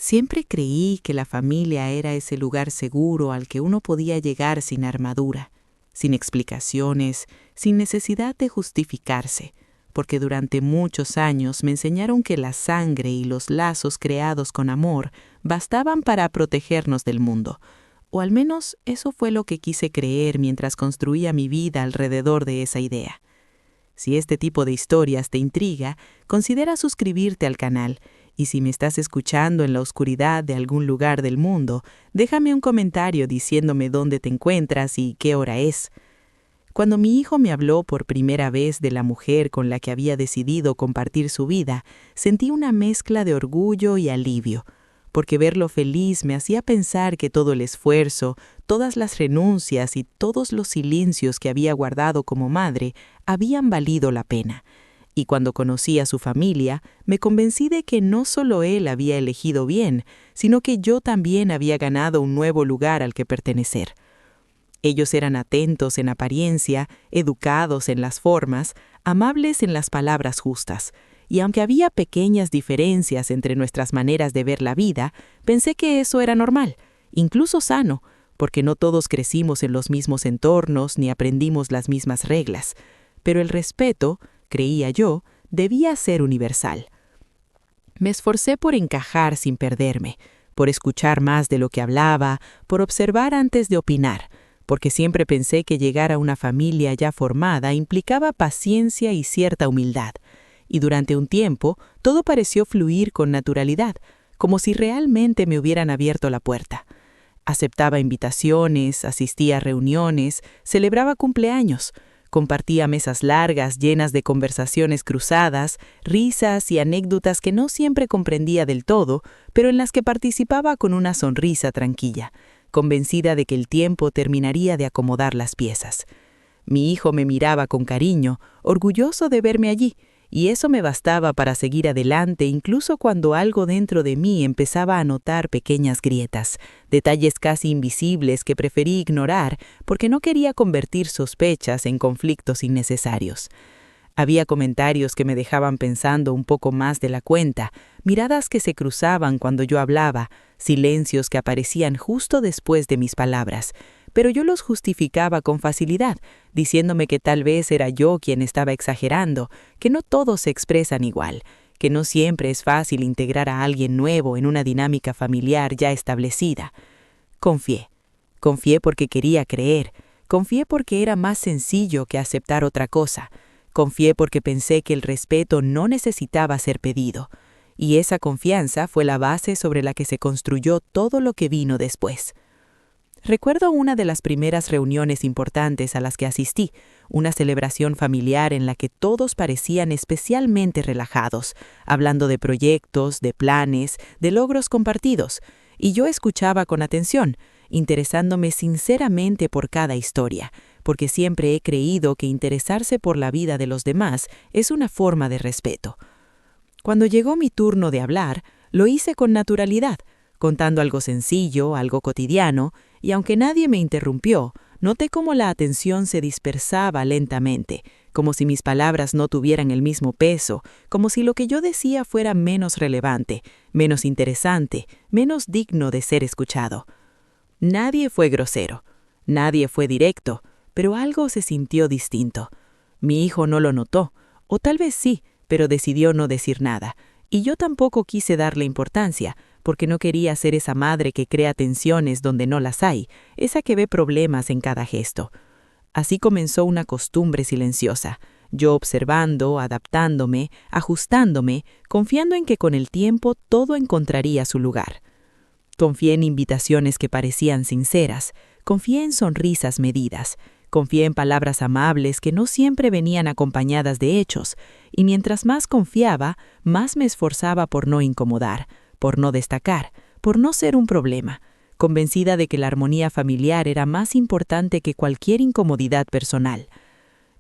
Siempre creí que la familia era ese lugar seguro al que uno podía llegar sin armadura, sin explicaciones, sin necesidad de justificarse, porque durante muchos años me enseñaron que la sangre y los lazos creados con amor bastaban para protegernos del mundo, o al menos eso fue lo que quise creer mientras construía mi vida alrededor de esa idea. Si este tipo de historias te intriga, considera suscribirte al canal. Y si me estás escuchando en la oscuridad de algún lugar del mundo, déjame un comentario diciéndome dónde te encuentras y qué hora es. Cuando mi hijo me habló por primera vez de la mujer con la que había decidido compartir su vida, sentí una mezcla de orgullo y alivio, porque verlo feliz me hacía pensar que todo el esfuerzo, todas las renuncias y todos los silencios que había guardado como madre habían valido la pena. Y cuando conocí a su familia, me convencí de que no solo él había elegido bien, sino que yo también había ganado un nuevo lugar al que pertenecer. Ellos eran atentos en apariencia, educados en las formas, amables en las palabras justas, y aunque había pequeñas diferencias entre nuestras maneras de ver la vida, pensé que eso era normal, incluso sano, porque no todos crecimos en los mismos entornos ni aprendimos las mismas reglas. Pero el respeto, creía yo, debía ser universal. Me esforcé por encajar sin perderme, por escuchar más de lo que hablaba, por observar antes de opinar, porque siempre pensé que llegar a una familia ya formada implicaba paciencia y cierta humildad. Y durante un tiempo, todo pareció fluir con naturalidad, como si realmente me hubieran abierto la puerta. Aceptaba invitaciones, asistía a reuniones, celebraba cumpleaños, compartía mesas largas llenas de conversaciones cruzadas, risas y anécdotas que no siempre comprendía del todo, pero en las que participaba con una sonrisa tranquila, convencida de que el tiempo terminaría de acomodar las piezas. Mi hijo me miraba con cariño, orgulloso de verme allí, y eso me bastaba para seguir adelante incluso cuando algo dentro de mí empezaba a notar pequeñas grietas, detalles casi invisibles que preferí ignorar porque no quería convertir sospechas en conflictos innecesarios. Había comentarios que me dejaban pensando un poco más de la cuenta, miradas que se cruzaban cuando yo hablaba, silencios que aparecían justo después de mis palabras, pero yo los justificaba con facilidad, diciéndome que tal vez era yo quien estaba exagerando, que no todos se expresan igual, que no siempre es fácil integrar a alguien nuevo en una dinámica familiar ya establecida. Confié porque quería creer, confié porque era más sencillo que aceptar otra cosa, confié porque pensé que el respeto no necesitaba ser pedido, y esa confianza fue la base sobre la que se construyó todo lo que vino después. Recuerdo una de las primeras reuniones importantes a las que asistí, una celebración familiar en la que todos parecían especialmente relajados, hablando de proyectos, de planes, de logros compartidos, y yo escuchaba con atención, interesándome sinceramente por cada historia, porque siempre he creído que interesarse por la vida de los demás es una forma de respeto. Cuando llegó mi turno de hablar, lo hice con naturalidad, contando algo sencillo, algo cotidiano, y aunque nadie me interrumpió, noté cómo la atención se dispersaba lentamente, como si mis palabras no tuvieran el mismo peso, como si lo que yo decía fuera menos relevante, menos interesante, menos digno de ser escuchado. Nadie fue grosero, nadie fue directo, pero algo se sintió distinto. Mi hijo no lo notó, o tal vez sí, pero decidió no decir nada, y yo tampoco quise darle importancia, porque no quería ser esa madre que crea tensiones donde no las hay, esa que ve problemas en cada gesto. Así comenzó una costumbre silenciosa, yo observando, adaptándome, ajustándome, confiando en que con el tiempo todo encontraría su lugar. Confié en invitaciones que parecían sinceras, confié en sonrisas medidas, confié en palabras amables que no siempre venían acompañadas de hechos, y mientras más confiaba, más me esforzaba por no incomodar, por no destacar, por no ser un problema, convencida de que la armonía familiar era más importante que cualquier incomodidad personal.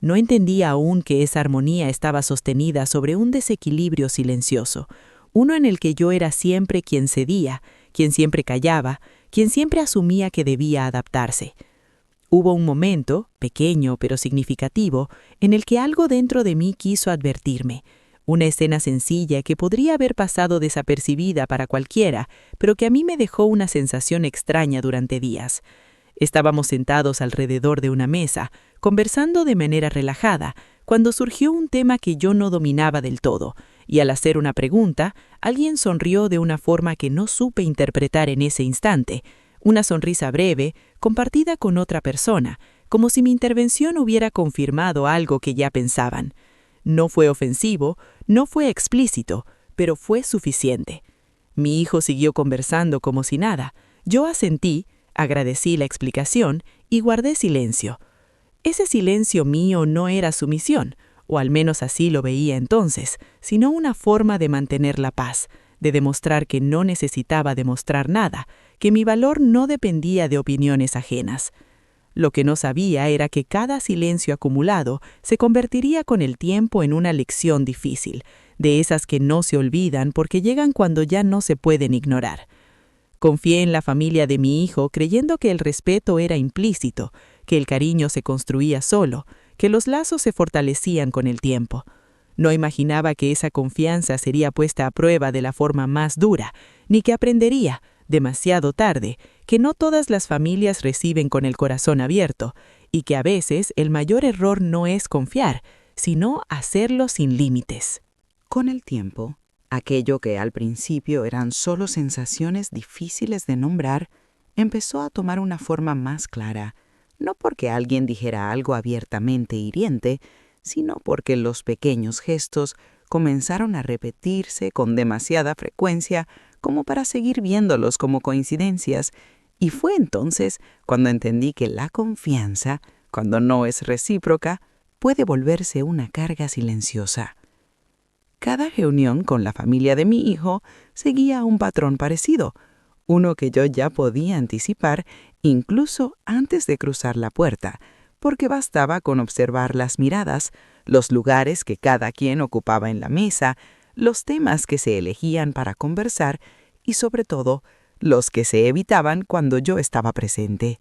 No entendía aún que esa armonía estaba sostenida sobre un desequilibrio silencioso, uno en el que yo era siempre quien cedía, quien siempre callaba, quien siempre asumía que debía adaptarse. Hubo un momento, pequeño pero significativo, en el que algo dentro de mí quiso advertirme, Una escena sencilla que podría haber pasado desapercibida para cualquiera, pero que a mí me dejó una sensación extraña durante días. Estábamos sentados alrededor de una mesa, conversando de manera relajada, cuando surgió un tema que yo no dominaba del todo, y al hacer una pregunta, alguien sonrió de una forma que no supe interpretar en ese instante, una sonrisa breve, compartida con otra persona, como si mi intervención hubiera confirmado algo que ya pensaban. No fue ofensivo, no fue explícito, pero fue suficiente. Mi hijo siguió conversando como si nada. Yo asentí, agradecí la explicación y guardé silencio. Ese silencio mío no era sumisión, o al menos así lo veía entonces, sino una forma de mantener la paz, de demostrar que no necesitaba demostrar nada, que mi valor no dependía de opiniones ajenas. Lo que no sabía era que cada silencio acumulado se convertiría con el tiempo en una lección difícil, de esas que no se olvidan porque llegan cuando ya no se pueden ignorar. Confié en la familia de mi hijo creyendo que el respeto era implícito, que el cariño se construía solo, que los lazos se fortalecían con el tiempo. No imaginaba que esa confianza sería puesta a prueba de la forma más dura, ni que aprendería, demasiado tarde, que no todas las familias reciben con el corazón abierto, y que a veces el mayor error no es confiar, sino hacerlo sin límites. Con el tiempo, aquello que al principio eran solo sensaciones difíciles de nombrar, empezó a tomar una forma más clara, no porque alguien dijera algo abiertamente hiriente, sino porque los pequeños gestos comenzaron a repetirse con demasiada frecuencia como para seguir viéndolos como coincidencias, y fue entonces cuando entendí que la confianza, cuando no es recíproca, puede volverse una carga silenciosa. Cada reunión con la familia de mi hijo seguía un patrón parecido, uno que yo ya podía anticipar incluso antes de cruzar la puerta, porque bastaba con observar las miradas, los lugares que cada quien ocupaba en la mesa, los temas que se elegían para conversar y, sobre todo, los que se evitaban cuando yo estaba presente.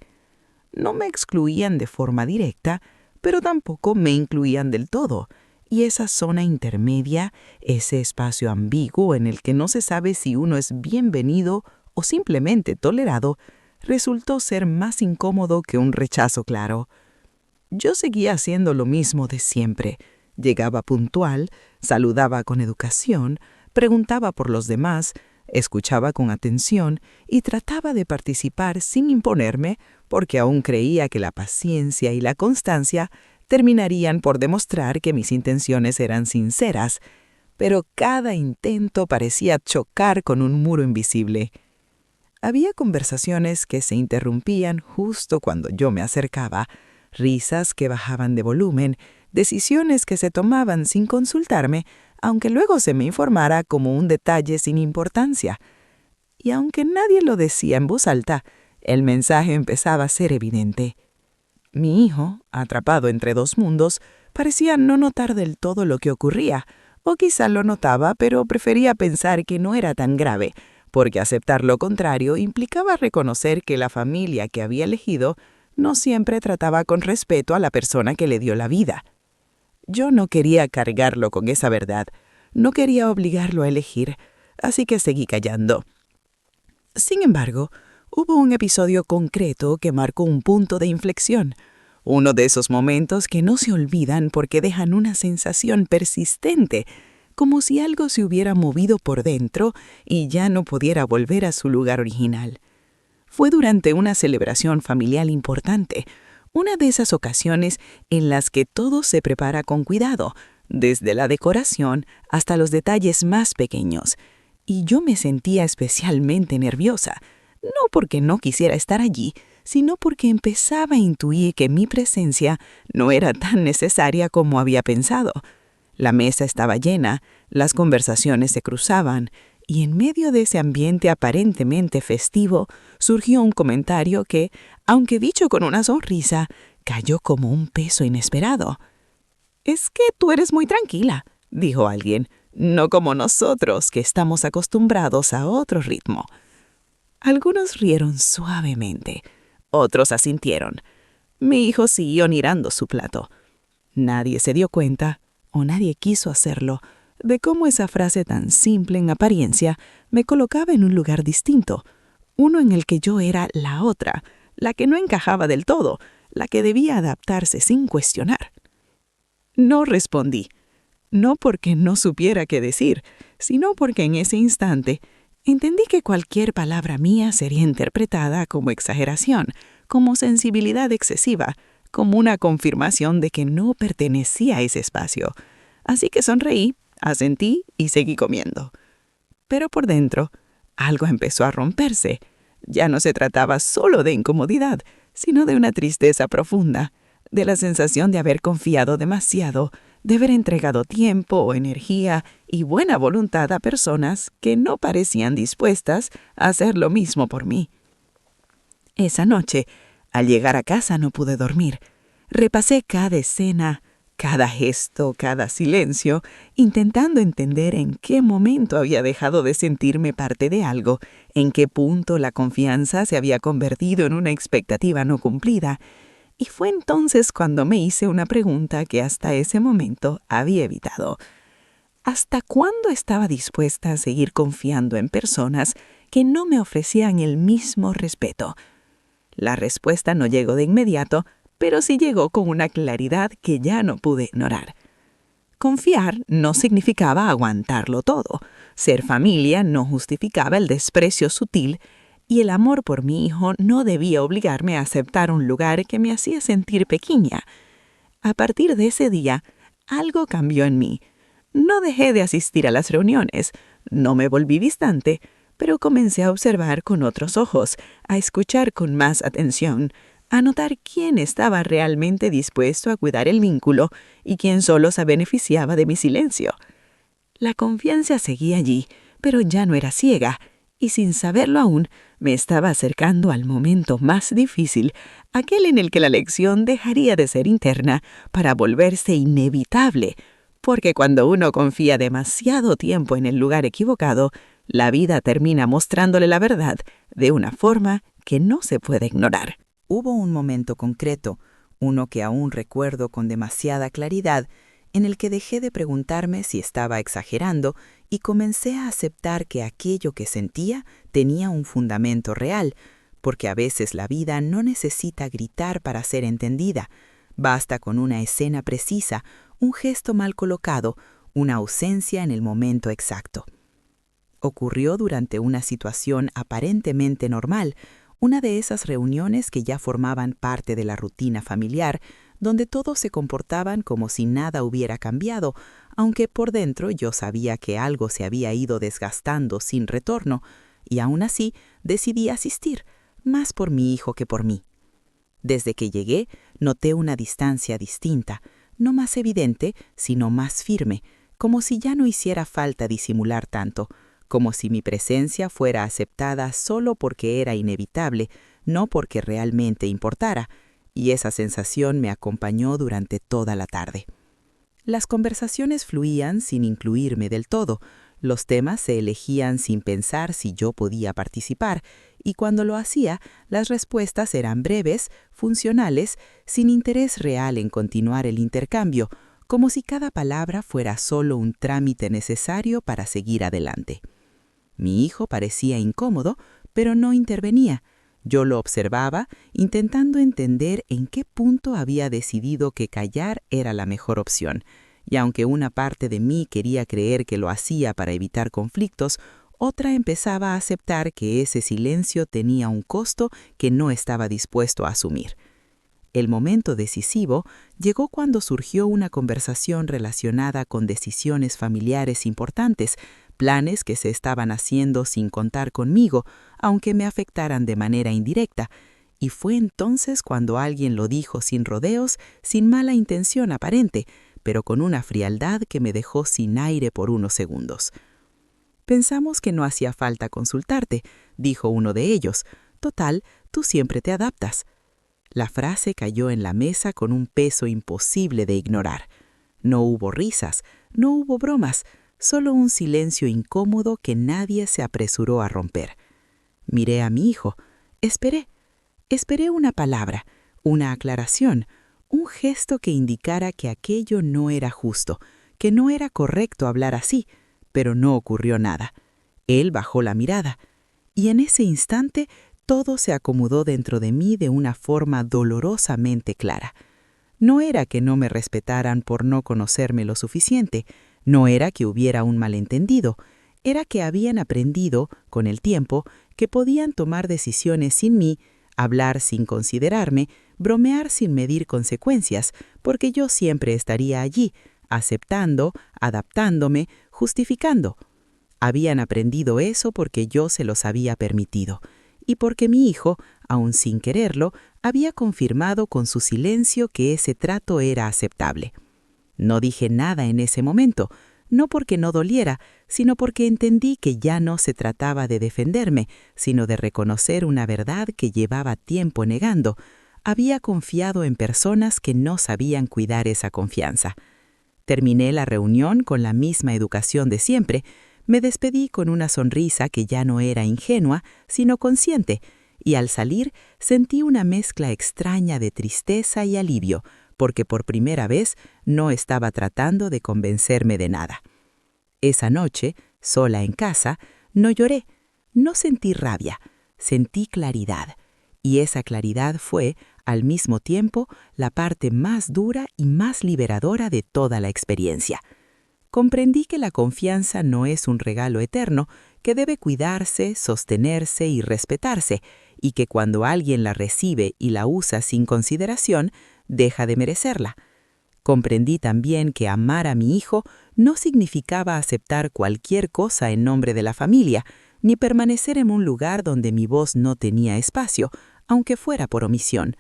No me excluían de forma directa, pero tampoco me incluían del todo, y esa zona intermedia, ese espacio ambiguo en el que no se sabe si uno es bienvenido o simplemente tolerado, resultó ser más incómodo que un rechazo claro. Yo seguía haciendo lo mismo de siempre. Llegaba puntual, saludaba con educación, preguntaba por los demás, escuchaba con atención y trataba de participar sin imponerme, porque aún creía que la paciencia y la constancia terminarían por demostrar que mis intenciones eran sinceras, pero cada intento parecía chocar con un muro invisible. Había conversaciones que se interrumpían justo cuando yo me acercaba, risas que bajaban de volumen, decisiones que se tomaban sin consultarme, aunque luego se me informara como un detalle sin importancia. Y aunque nadie lo decía en voz alta, el mensaje empezaba a ser evidente. Mi hijo, atrapado entre dos mundos, parecía no notar del todo lo que ocurría, o quizá lo notaba, pero prefería pensar que no era tan grave, porque aceptar lo contrario implicaba reconocer que la familia que había elegido no siempre trataba con respeto a la persona que le dio la vida. Yo no quería cargarlo con esa verdad, no quería obligarlo a elegir, así que seguí callando. Sin embargo, hubo un episodio concreto que marcó un punto de inflexión, uno de esos momentos que no se olvidan porque dejan una sensación persistente, como si algo se hubiera movido por dentro y ya no pudiera volver a su lugar original. Fue durante una celebración familiar importante, una de esas ocasiones en las que todo se prepara con cuidado, desde la decoración hasta los detalles más pequeños, y yo me sentía especialmente nerviosa, no porque no quisiera estar allí, sino porque empezaba a intuir que mi presencia no era tan necesaria como había pensado. La mesa estaba llena, las conversaciones se cruzaban, y en medio de ese ambiente aparentemente festivo surgió un comentario que, aunque dicho con una sonrisa, cayó como un peso inesperado. «Es que tú eres muy tranquila», dijo alguien, «no como nosotros, que estamos acostumbrados a otro ritmo». Algunos rieron suavemente, otros asintieron. Mi hijo siguió mirando su plato. Nadie se dio cuenta, o nadie quiso hacerlo, de cómo esa frase tan simple en apariencia me colocaba en un lugar distinto, uno en el que yo era la otra, la que no encajaba del todo, la que debía adaptarse sin cuestionar. No respondí, no porque no supiera qué decir, sino porque en ese instante entendí que cualquier palabra mía sería interpretada como exageración, como sensibilidad excesiva, como una confirmación de que no pertenecía a ese espacio. Así que sonreí, asentí y seguí comiendo. Pero por dentro, algo empezó a romperse. Ya no se trataba solo de incomodidad, sino de una tristeza profunda, de la sensación de haber confiado demasiado, de haber entregado tiempo, energía y buena voluntad a personas que no parecían dispuestas a hacer lo mismo por mí. Esa noche, al llegar a casa no pude dormir. Repasé cada escena, cada gesto, cada silencio, intentando entender en qué momento había dejado de sentirme parte de algo, en qué punto la confianza se había convertido en una expectativa no cumplida. Y fue entonces cuando me hice una pregunta que hasta ese momento había evitado. ¿Hasta cuándo estaba dispuesta a seguir confiando en personas que no me ofrecían el mismo respeto? La respuesta no llegó de inmediato, pero sí llegó con una claridad que ya no pude ignorar. Confiar no significaba aguantarlo todo. Ser familia no justificaba el desprecio sutil y el amor por mi hijo no debía obligarme a aceptar un lugar que me hacía sentir pequeña. A partir de ese día, algo cambió en mí. No dejé de asistir a las reuniones, no me volví distante, pero comencé a observar con otros ojos, a escuchar con más atención, a notar quién estaba realmente dispuesto a cuidar el vínculo y quién solo se beneficiaba de mi silencio. La confianza seguía allí, pero ya no era ciega, y sin saberlo aún, me estaba acercando al momento más difícil, aquel en el que la lección dejaría de ser interna para volverse inevitable, porque cuando uno confía demasiado tiempo en el lugar equivocado, la vida termina mostrándole la verdad de una forma que no se puede ignorar. Hubo un momento concreto, uno que aún recuerdo con demasiada claridad, en el que dejé de preguntarme si estaba exagerando y comencé a aceptar que aquello que sentía tenía un fundamento real, porque a veces la vida no necesita gritar para ser entendida. Basta con una escena precisa, un gesto mal colocado, una ausencia en el momento exacto. Ocurrió durante una situación aparentemente normal, una de esas reuniones que ya formaban parte de la rutina familiar, donde todos se comportaban como si nada hubiera cambiado, aunque por dentro yo sabía que algo se había ido desgastando sin retorno, y aún así decidí asistir, más por mi hijo que por mí. Desde que llegué, noté una distancia distinta, no más evidente, sino más firme, como si ya no hiciera falta disimular tanto, como si mi presencia fuera aceptada solo porque era inevitable, no porque realmente importara, y esa sensación me acompañó durante toda la tarde. Las conversaciones fluían sin incluirme del todo, los temas se elegían sin pensar si yo podía participar, y cuando lo hacía, las respuestas eran breves, funcionales, sin interés real en continuar el intercambio, como si cada palabra fuera solo un trámite necesario para seguir adelante. Mi hijo parecía incómodo, pero no intervenía. Yo lo observaba, intentando entender en qué punto había decidido que callar era la mejor opción, y aunque una parte de mí quería creer que lo hacía para evitar conflictos, otra empezaba a aceptar que ese silencio tenía un costo que no estaba dispuesto a asumir. El momento decisivo llegó cuando surgió una conversación relacionada con decisiones familiares importantes, planes que se estaban haciendo sin contar conmigo, aunque me afectaran de manera indirecta, y fue entonces cuando alguien lo dijo sin rodeos, sin mala intención aparente, pero con una frialdad que me dejó sin aire por unos segundos. «Pensamos que no hacía falta consultarte», dijo uno de ellos. «Total, tú siempre te adaptas». La frase cayó en la mesa con un peso imposible de ignorar. No hubo risas, no hubo bromas, solo un silencio incómodo que nadie se apresuró a romper. Miré a mi hijo. Esperé una palabra, una aclaración, un gesto que indicara que aquello no era justo, que no era correcto hablar así, pero no ocurrió nada. Él bajó la mirada, y en ese instante todo se acomodó dentro de mí de una forma dolorosamente clara. No era que no me respetaran por no conocerme lo suficiente, no era que hubiera un malentendido, era que habían aprendido, con el tiempo, que podían tomar decisiones sin mí, hablar sin considerarme, bromear sin medir consecuencias, porque yo siempre estaría allí, aceptando, adaptándome, justificando. Habían aprendido eso porque yo se los había permitido, y porque mi hijo, aun sin quererlo, había confirmado con su silencio que ese trato era aceptable. No dije nada en ese momento, no porque no doliera, sino porque entendí que ya no se trataba de defenderme, sino de reconocer una verdad que llevaba tiempo negando. Había confiado en personas que no sabían cuidar esa confianza. Terminé la reunión con la misma educación de siempre. Me despedí con una sonrisa que ya no era ingenua, sino consciente, y al salir sentí una mezcla extraña de tristeza y alivio, porque por primera vez no estaba tratando de convencerme de nada. Esa noche, sola en casa, no lloré, no sentí rabia, sentí claridad, y esa claridad fue, al mismo tiempo, la parte más dura y más liberadora de toda la experiencia. Comprendí que la confianza no es un regalo eterno, que debe cuidarse, sostenerse y respetarse, y que cuando alguien la recibe y la usa sin consideración, deja de merecerla. Comprendí también que amar a mi hijo no significaba aceptar cualquier cosa en nombre de la familia, ni permanecer en un lugar donde mi voz no tenía espacio, aunque fuera por omisión.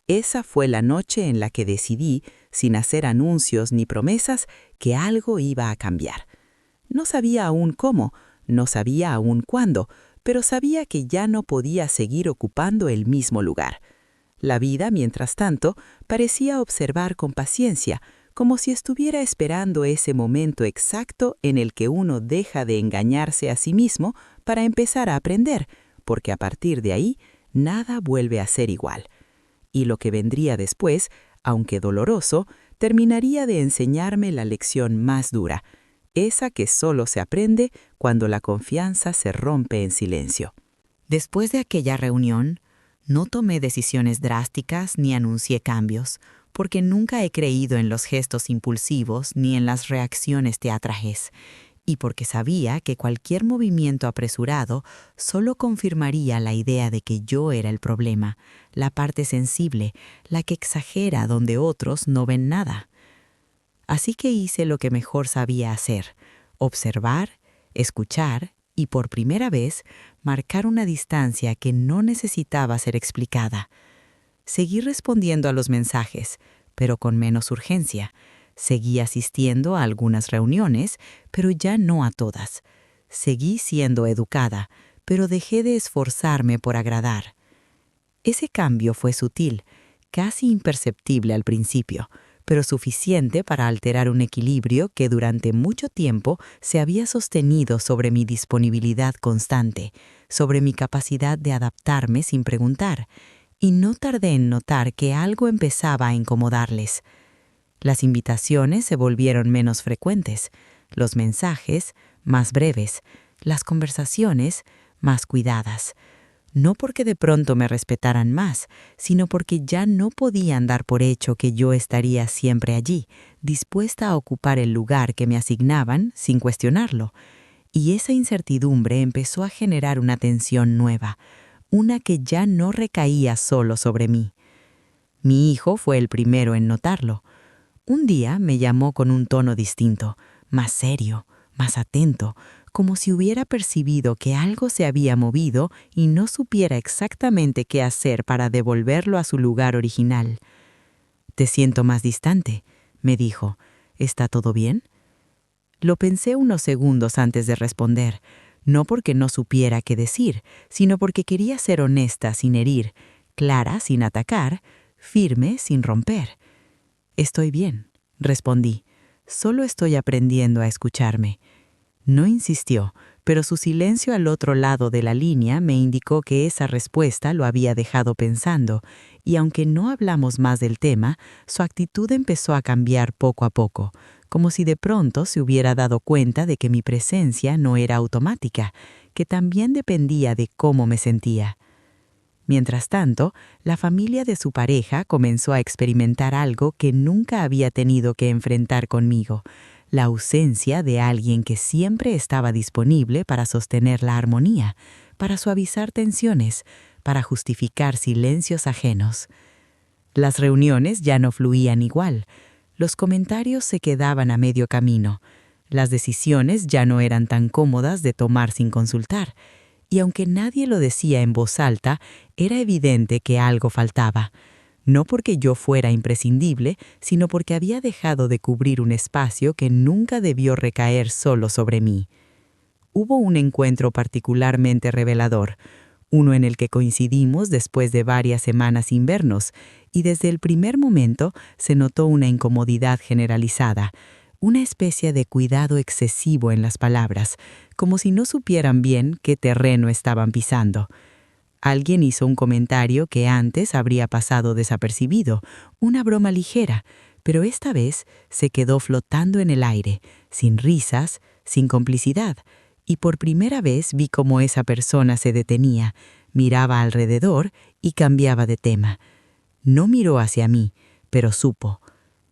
Esa fue la noche en la que decidí, sin hacer anuncios ni promesas, que algo iba a cambiar. No sabía aún cómo, no sabía aún cuándo, pero sabía que ya no podía seguir ocupando el mismo lugar. La vida, mientras tanto, parecía observar con paciencia, como si estuviera esperando ese momento exacto en el que uno deja de engañarse a sí mismo para empezar a aprender, porque a partir de ahí, nada vuelve a ser igual. Y lo que vendría después, aunque doloroso, terminaría de enseñarme la lección más dura, esa que solo se aprende cuando la confianza se rompe en silencio. Después de aquella reunión, no tomé decisiones drásticas ni anuncié cambios, porque nunca he creído en los gestos impulsivos ni en las reacciones teatrales, y porque sabía que cualquier movimiento apresurado solo confirmaría la idea de que yo era el problema, la parte sensible, la que exagera donde otros no ven nada. Así que hice lo que mejor sabía hacer: observar, escuchar y, por primera vez, marcar una distancia que no necesitaba ser explicada. Seguí respondiendo a los mensajes, pero con menos urgencia. Seguí asistiendo a algunas reuniones, pero ya no a todas. Seguí siendo educada, pero dejé de esforzarme por agradar. Ese cambio fue sutil, casi imperceptible al principio, pero suficiente para alterar un equilibrio que durante mucho tiempo se había sostenido sobre mi disponibilidad constante, sobre mi capacidad de adaptarme sin preguntar, y no tardé en notar que algo empezaba a incomodarles. Las invitaciones se volvieron menos frecuentes, los mensajes más breves, las conversaciones más cuidadas. No porque de pronto me respetaran más, sino porque ya no podían dar por hecho que yo estaría siempre allí, dispuesta a ocupar el lugar que me asignaban sin cuestionarlo. Y esa incertidumbre empezó a generar una tensión nueva, una que ya no recaía solo sobre mí. Mi hijo fue el primero en notarlo. Un día me llamó con un tono distinto, más serio, más atento, como si hubiera percibido que algo se había movido y no supiera exactamente qué hacer para devolverlo a su lugar original. «Te siento más distante», me dijo. «¿Está todo bien?». Lo pensé unos segundos antes de responder, no porque no supiera qué decir, sino porque quería ser honesta sin herir, clara sin atacar, firme sin romper. «Estoy bien», respondí. «Solo estoy aprendiendo a escucharme». No insistió, pero su silencio al otro lado de la línea me indicó que esa respuesta lo había dejado pensando, y aunque no hablamos más del tema, su actitud empezó a cambiar poco a poco, como si de pronto se hubiera dado cuenta de que mi presencia no era automática, que también dependía de cómo me sentía. Mientras tanto, la familia de su pareja comenzó a experimentar algo que nunca había tenido que enfrentar conmigo: la ausencia de alguien que siempre estaba disponible para sostener la armonía, para suavizar tensiones, para justificar silencios ajenos. Las reuniones ya no fluían igual. Los comentarios se quedaban a medio camino. Las decisiones ya no eran tan cómodas de tomar sin consultar. Y aunque nadie lo decía en voz alta, era evidente que algo faltaba. No porque yo fuera imprescindible, sino porque había dejado de cubrir un espacio que nunca debió recaer solo sobre mí. Hubo un encuentro particularmente revelador, uno en el que coincidimos después de varias semanas sin vernos, y desde el primer momento se notó una incomodidad generalizada, una especie de cuidado excesivo en las palabras, como si no supieran bien qué terreno estaban pisando. Alguien hizo un comentario que antes habría pasado desapercibido, una broma ligera, pero esta vez se quedó flotando en el aire, sin risas, sin complicidad, y por primera vez vi cómo esa persona se detenía, miraba alrededor y cambiaba de tema. No miró hacia mí, pero supo.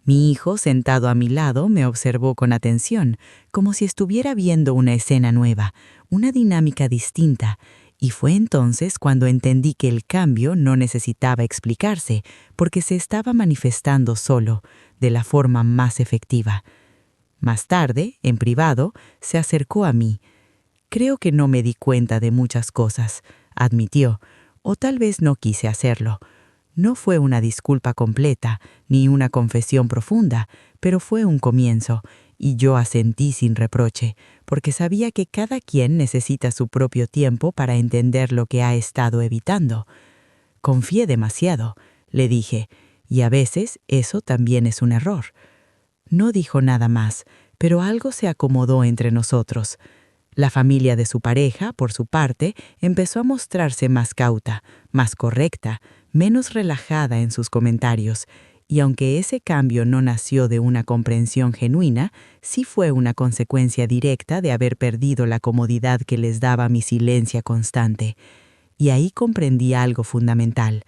Mi hijo, sentado a mi lado, me observó con atención, como si estuviera viendo una escena nueva, una dinámica distinta, y fue entonces cuando entendí que el cambio no necesitaba explicarse, porque se estaba manifestando solo, de la forma más efectiva. Más tarde, en privado, se acercó a mí. Creo que no me di cuenta de muchas cosas, admitió, o tal vez no quise hacerlo. No fue una disculpa completa, ni una confesión profunda, pero fue un comienzo, y yo asentí sin reproche, porque sabía que cada quien necesita su propio tiempo para entender lo que ha estado evitando. Confié demasiado, le dije, y a veces eso también es un error. No dijo nada más, pero algo se acomodó entre nosotros. La familia de su pareja, por su parte, empezó a mostrarse más cauta, más correcta, menos relajada en sus comentarios, y aunque ese cambio no nació de una comprensión genuina, sí fue una consecuencia directa de haber perdido la comodidad que les daba mi silencio constante. Y ahí comprendí algo fundamental.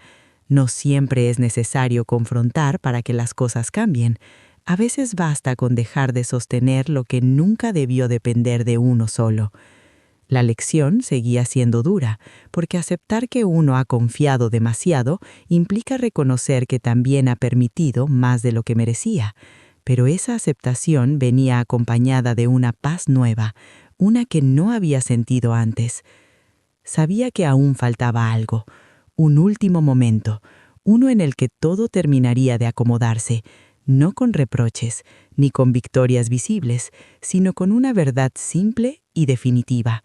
No siempre es necesario confrontar para que las cosas cambien. A veces basta con dejar de sostener lo que nunca debió depender de uno solo. La lección seguía siendo dura, porque aceptar que uno ha confiado demasiado implica reconocer que también ha permitido más de lo que merecía. Pero esa aceptación venía acompañada de una paz nueva, una que no había sentido antes. Sabía que aún faltaba algo, un último momento, uno en el que todo terminaría de acomodarse, no con reproches, ni con victorias visibles, sino con una verdad simple y definitiva.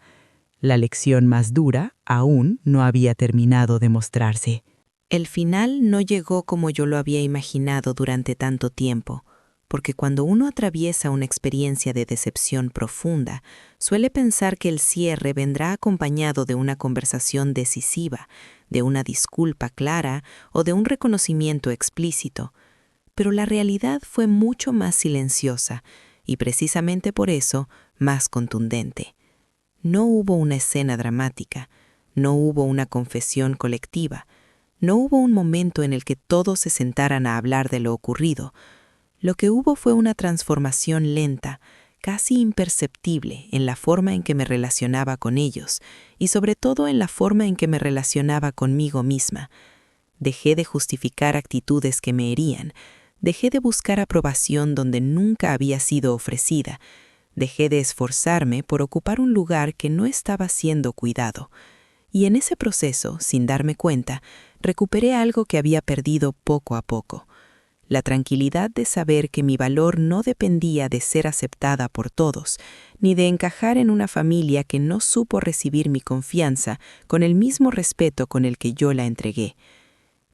La lección más dura aún no había terminado de mostrarse. El final no llegó como yo lo había imaginado durante tanto tiempo, porque cuando uno atraviesa una experiencia de decepción profunda, suele pensar que el cierre vendrá acompañado de una conversación decisiva, de una disculpa clara o de un reconocimiento explícito. Pero la realidad fue mucho más silenciosa y precisamente por eso más contundente. No hubo una escena dramática, no hubo una confesión colectiva, no hubo un momento en el que todos se sentaran a hablar de lo ocurrido. Lo que hubo fue una transformación lenta, casi imperceptible en la forma en que me relacionaba con ellos y sobre todo en la forma en que me relacionaba conmigo misma. Dejé de justificar actitudes que me herían, dejé de buscar aprobación donde nunca había sido ofrecida, dejé de esforzarme por ocupar un lugar que no estaba siendo cuidado. Y en ese proceso, sin darme cuenta, recuperé algo que había perdido poco a poco. La tranquilidad de saber que mi valor no dependía de ser aceptada por todos, ni de encajar en una familia que no supo recibir mi confianza con el mismo respeto con el que yo la entregué.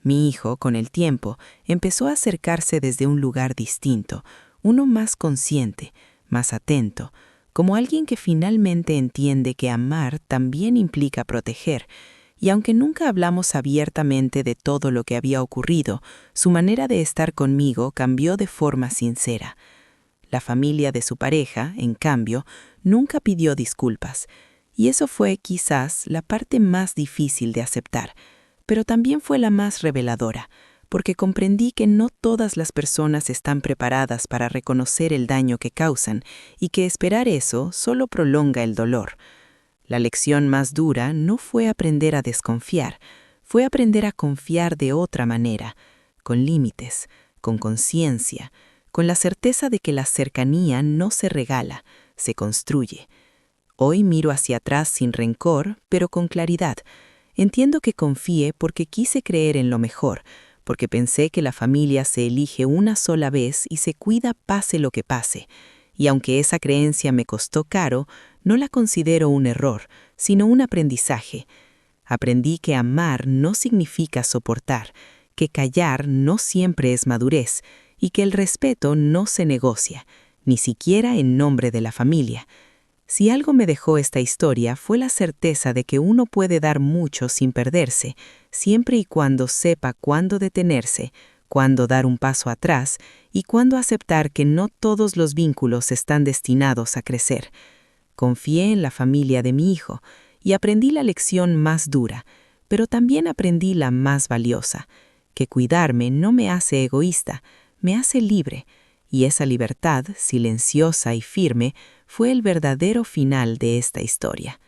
Mi hijo, con el tiempo, empezó a acercarse desde un lugar distinto, uno más consciente, más atento, como alguien que finalmente entiende que amar también implica proteger, y aunque nunca hablamos abiertamente de todo lo que había ocurrido, su manera de estar conmigo cambió de forma sincera. La familia de su pareja, en cambio, nunca pidió disculpas, y eso fue quizás la parte más difícil de aceptar, pero también fue la más reveladora, porque comprendí que no todas las personas están preparadas para reconocer el daño que causan y que esperar eso solo prolonga el dolor. La lección más dura no fue aprender a desconfiar, fue aprender a confiar de otra manera, con límites, con conciencia, con la certeza de que la cercanía no se regala, se construye. Hoy miro hacia atrás sin rencor, pero con claridad. Entiendo que confié porque quise creer en lo mejor, porque pensé que la familia se elige una sola vez y se cuida pase lo que pase. Y aunque esa creencia me costó caro, no la considero un error, sino un aprendizaje. Aprendí que amar no significa soportar, que callar no siempre es madurez, y que el respeto no se negocia, ni siquiera en nombre de la familia. Si algo me dejó esta historia fue la certeza de que uno puede dar mucho sin perderse, siempre y cuando sepa cuándo detenerse, cuándo dar un paso atrás y cuándo aceptar que no todos los vínculos están destinados a crecer. Confié en la familia de mi hijo y aprendí la lección más dura, pero también aprendí la más valiosa, que cuidarme no me hace egoísta, me hace libre, y esa libertad, silenciosa y firme, fue el verdadero final de esta historia.